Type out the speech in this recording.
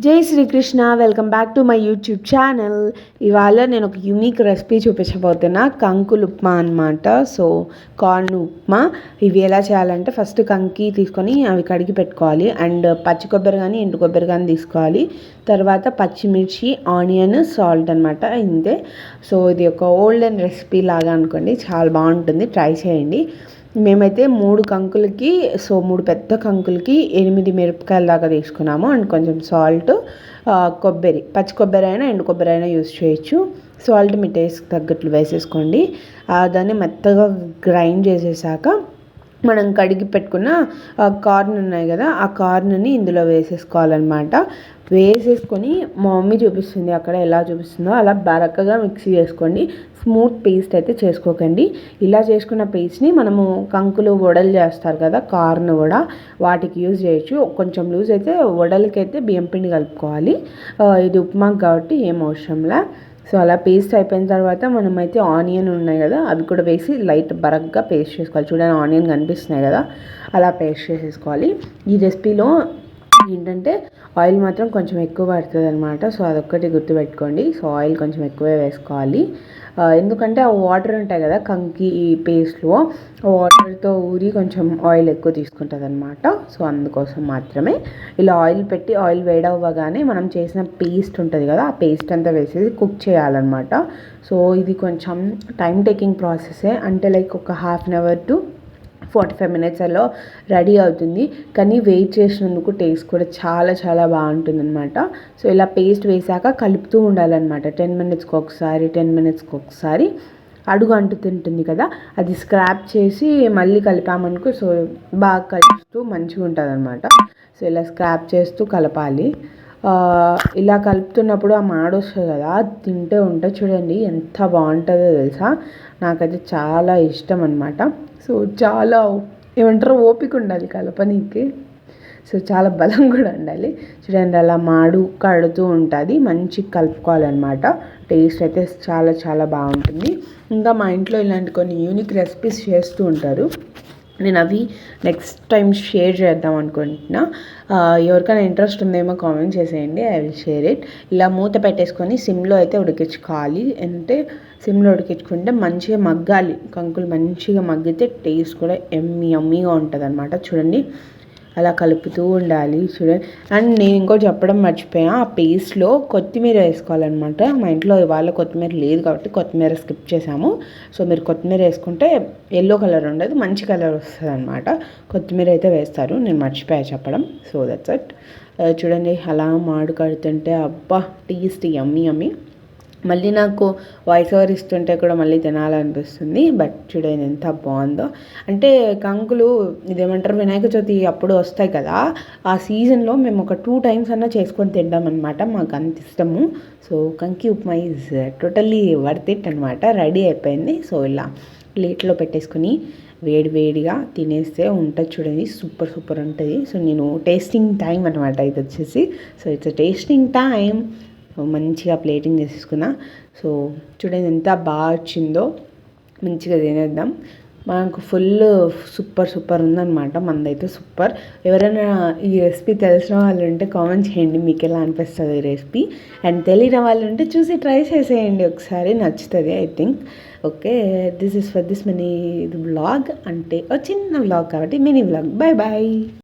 జై Shri Krishna, welcome back to my YouTube channel. ఇవాళ నేను ఒక యూనిక్ రెసిపీ చూపించబోతున్నా, కంకులు ఉప్మా అనమాట. So corn upma. ఇవి ఎలా చేయాలంటే, ఫస్ట్ కంకి తీసుకొని అవి కడిగి పెట్టుకోవాలి. అండ్ పచ్చి కొబ్బరి కానీ ఎండు కొబ్బరి కానీ తీసుకోవాలి. తర్వాత పచ్చిమిర్చి, ఆనియన్, సాల్ట్ అనమాట, ఇంతే. సో ఇది ఒక ఓల్డెన్ రెసిపీ లాగా అనుకోండి, చాలా బాగుంటుంది, ట్రై చేయండి. మేమైతే 3 కంకులకి, సో 3 పెద్ద కంకులకి 8 మిరపకాయల దాకా తీసుకున్నాము. అండ్ కొంచెం సాల్ట్, కొబ్బరి, పచ్చి కొబ్బరి అయినా ఎండు కొబ్బరి అయినా యూస్ చేయొచ్చు. సాల్ట్ మీ టేస్ట్కి తగ్గట్లు వేసేసుకోండి. దాన్ని మెత్తగా గ్రైండ్ చేసేసాక మనం కడిగి పెట్టుకున్న కార్న్ ఉన్నాయి కదా, ఆ కార్న్ని ఇందులో వేసేసుకోవాలన్నమాట. వేసేసుకొని మా మమ్మీ చూపిస్తుంది అక్కడ ఎలా చూపిస్తుందో అలా బరకగా మిక్సీ చేసుకోండి. స్మూత్ పేస్ట్ అయితే చేసుకోకండి. ఇలా చేసుకున్న పేస్ట్ని మనము కంకులు వడలు చేస్తారు కదా, కార్న్ కూడా, వాటికి యూజ్ చేయొచ్చు. కొంచెం లూజ్ అయితే వడలకైతే బియ్యం పిండి కలుపుకోవాలి. ఇది ఉప్మాకు కాబట్టి ఏం అవసరంలే. సో అలా పేస్ట్ అయిపోయిన తర్వాత మనమైతే ఆనియన్ ఉన్నాయి కదా, అవి కూడా వేసి లైట్ బరగ్గా పేస్ట్ చేసుకోవాలి. చూడండి, ఆనియన్ కనిపిస్తున్నాయి కదా, అలా పేస్ట్ చేసేసుకోవాలి. ఈ రెసిపీలో ఏంటంటే ఆయిల్ మాత్రం కొంచెం ఎక్కువ పడుతుంది అనమాట. సో అదొక్కటి గుర్తుపెట్టుకోండి. సో ఆయిల్ కొంచెం ఎక్కువే వేసుకోవాలి. ఎందుకంటే ఆ వాటర్ ఉంటాయి కదా కంకి పేస్ట్లో, వాటర్తో ఊరి కొంచెం ఆయిల్ ఎక్కువ తీసుకుంటుంది అనమాట. సో అందుకోసం మాత్రమే ఇలా ఆయిల్ పెట్టి, ఆయిల్ వేడవ్వగానే మనం చేసిన పేస్ట్ ఉంటుంది కదా, ఆ పేస్ట్ అంతా వేసేసి కుక్ చేయాలన్నమాట. సో ఇది కొంచెం టైం టేకింగ్ ప్రాసెసే, అంటే లైక్ ఒక 1/2 hour to 45 minutes అలా రెడీ అవుతుంది. కానీ వెయిట్ చేసినందుకు టేస్ట్ కూడా చాలా చాలా బాగుంటుంది అనమాట. సో ఇలా పేస్ట్ వేసాక కలుపుతూ ఉండాలన్నమాట. 10 minutesకి ఒకసారి, 10 minutesకి ఒకసారి. అడుగు అంటుతుంటుంది కదా, అది స్క్రాప్ చేసి మళ్ళీ కలిపామనుకో, సో బాగా కలుపుతూ మంచిగా ఉంటుంది అనమాట. సో ఇలా స్క్రాప్ చేస్తూ కలపాలి. ఇలా కలుపుతున్నప్పుడు ఆ మాడొస్తుంది కదా, తింటే ఉంటే చూడండి ఎంత బాగుంటుందో తెలుసా. నాకైతే చాలా ఇష్టం అనమాట. సో చాలా ఏమంటారు, ఓపిక ఉండాలి కలపనీకి. సో చాలా బలం కూడా ఉండాలి. చూడండి, అలా మాడు కడుతూ ఉంటుంది, మంచిగా కలుపుకోవాలన్నమాట. టేస్ట్ అయితే చాలా చాలా బాగుంటుంది. ఇంకా మా ఇంట్లో ఇలాంటి కొన్ని యూనిక్ రెసిపీస్ చేస్తూ ఉంటారు. నేను అవి నెక్స్ట్ టైం షేర్ చేద్దాం అనుకుంటున్నా. ఎవరికైనా ఇంట్రెస్ట్ ఉందేమో కామెంట్ చేసేయండి, ఐ విల్ షేర్ ఇట్. ఇలా మూత పెట్టేసుకొని సిమ్లో అయితే ఉడికించుకోవాలి. అంటే సిమ్లో ఉడికించుకుంటే మంచిగా మగ్గాలి, కంకులు మంచిగా మగ్గితే టేస్ట్ కూడా యమ్మీగా ఉంటుంది అనమాట. చూడండి, అలా కలుపుతూ ఉండాలి. చూడండి. అండ్ నేను ఇంకో చెప్పడం మర్చిపోయా, ఆ పేస్ట్లో కొత్తిమీర వేసుకోవాలన్నమాట. మా ఇంట్లో ఇవాళ కొత్తిమీర లేదు కాబట్టి కొత్తిమీర స్కిప్ చేసాము. సో మీరు కొత్తిమీర వేసుకుంటే ఎల్లో కలర్ ఉండదు, మంచి కలర్ వస్తుంది అనమాట. కొత్తిమీర అయితే వేస్తారు, నేను మర్చిపోయా చెప్పడం. So that's it. చూడండి, అలా మాడు కడుతుంటే అబ్బా టేస్ట్ యమ్మీ. మళ్ళీ నాకు వాయిస్ ఓవర్ ఇస్తుంటే కూడా మళ్ళీ తినాలనిపిస్తుంది. బట్ చూడండి ఎంత బాగుందో. అంటే కంకులు ఇదేమంటారు, వినాయక చవితి అప్పుడు వస్తాయి కదా, ఆ సీజన్లో మేము ఒక 2 times అన్నా చేసుకొని తింటామన్నమాట. మాకు అంత ఇష్టము. సో కంకి upma is totally worth it అనమాట. రెడీ అయిపోయింది. సో ఇలా ప్లేట్లో పెట్టేసుకొని వేడిగా తినేస్తే ఉంటుంది. చూడండి, సూపర్ ఉంటుంది. సో నేను టేస్టింగ్ టైం అనమాట ఇది వచ్చేసి. So it's tasting time. మంచిగా ప్లేటింగ్ చేసేసుకున్నా. సో చూడండి ఎంత బాగా వచ్చిందో, మంచిగా తినేద్దాం. మనకు ఫుల్ సూపర్ ఉందన్నమాట. మనదైతే సూపర్. ఎవరైనా ఈ రెసిపీ తెలిసిన వాళ్ళు ఉంటే కామెంట్ చేయండి, మీకు ఎలా అనిపిస్తుంది ఈ రెసిపీ. అండ్ తెలియని వాళ్ళు ఉంటే చూసి ట్రై చేసేయండి ఒకసారి, నచ్చుతుంది I think. Okay, this is for this mini vlog. అంటే ఒక చిన్న వ్లాగ్ కాబట్టి మినీ వ్లాగ్. బాయ్.